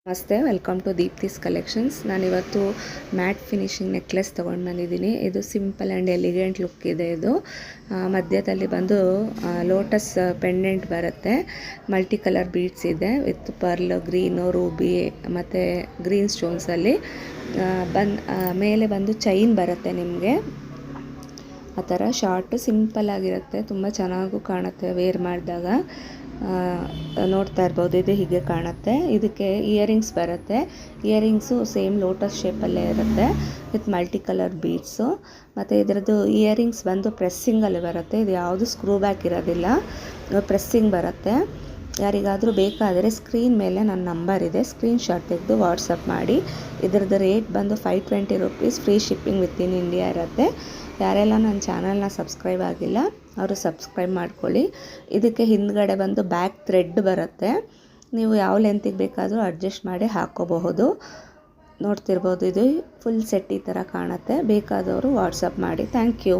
ನಮಸ್ತೆ, welcome to Deepti's collections. ನಾನಿವತ್ತು mat finishing necklace ತೊಗೊಂಡು ಬಂದಿದ್ದೀನಿ. ಇದು ಸಿಂಪಲ್ ಆ್ಯಂಡ್ ಎಲಿಗೆಂಟ್ ಲುಕ್ ಇದೆ. ಇದು ಮಧ್ಯದಲ್ಲಿ ಬಂದು ಲೋಟಸ್ ಪೆಂಡೆಂಟ್ ಬರುತ್ತೆ. ಮಲ್ಟಿ ಕಲರ್ ಬೀಡ್ಸ್ ಇದೆ ವಿತ್ ಪರ್ಲ್, ಗ್ರೀನು, ರೂಬಿ ಮತ್ತು ಗ್ರೀನ್ ಸ್ಟೋನ್ಸಲ್ಲಿ ಮೇಲೆ ಬಂದು ಚೈನ್ ಬರುತ್ತೆ. ನಿಮಗೆ ಆ ಥರ ಶಾರ್ಟ್ ಸಿಂಪಲ್ ಆಗಿರುತ್ತೆ, ತುಂಬ ಚೆನ್ನಾಗೂ ಕಾಣುತ್ತೆ ವೇರ್ ಮಾಡಿದಾಗ. ನೋಡ್ತಾ ಇರ್ಬೋದು, ಇದು ಹೀಗೆ ಕಾಣುತ್ತೆ. ಇದಕ್ಕೆ ಇಯರಿಂಗ್ಸ್ ಬರುತ್ತೆ. ಇಯರಿಂಗ್ಸು ಸೇಮ್ ಲೋಟಸ್ ಶೇಪಲ್ಲೇ ಇರುತ್ತೆ ವಿತ್ ಮಲ್ಟಿ ಕಲರ್ ಬೀಡ್ಸು. ಮತ್ತು ಇದರದ್ದು ಇಯರಿಂಗ್ಸ್ ಬಂದು ಪ್ರೆಸ್ಸಿಂಗಲ್ಲಿ ಬರುತ್ತೆ. ಇದು ಯಾವುದು ಸ್ಕ್ರೂ ಬ್ಯಾಕ್ ಇರೋದಿಲ್ಲ, ಪ್ರೆಸ್ಸಿಂಗ್ ಬರುತ್ತೆ. ಯಾರಿಗಾದರೂ ಬೇಕಾದರೆ ಸ್ಕ್ರೀನ್ ಮೇಲೆ ನನ್ನ ನಂಬರ್ ಇದೆ, ಸ್ಕ್ರೀನ್ಶಾಟ್ ತೆಗೆದು ವಾಟ್ಸಪ್ ಮಾಡಿ. ಇದರದ್ದು ರೇಟ್ ಬಂದು 520 rupees. Free shipping with in India ಇರುತ್ತೆ. ಯಾರೆಲ್ಲ ನನ್ನ ಚಾನಲ್ನ ಸಬ್ಸ್ಕ್ರೈಬ್ ಆಗಿಲ್ಲ ಅವರು ಸಬ್ಸ್ಕ್ರೈಬ್ ಮಾಡ್ಕೊಳ್ಳಿ. ಇದಕ್ಕೆ ಹಿಂದ್ಗಡೆ ಬಂದು ಬ್ಯಾಕ್ ಥ್ರೆಡ್ ಬರುತ್ತೆ. ನೀವು ಯಾವ ಲೆಂತಿಗೆ ಬೇಕಾದರೂ ಅಡ್ಜಸ್ಟ್ ಮಾಡಿ ಹಾಕ್ಕೋಬಹುದು. ನೋಡ್ತಿರ್ಬೋದು, ಇದು ಫುಲ್ ಸೆಟ್ ಈ ಥರ ಕಾಣುತ್ತೆ. ಬೇಕಾದವರು ವಾಟ್ಸಪ್ ಮಾಡಿ. Thank you.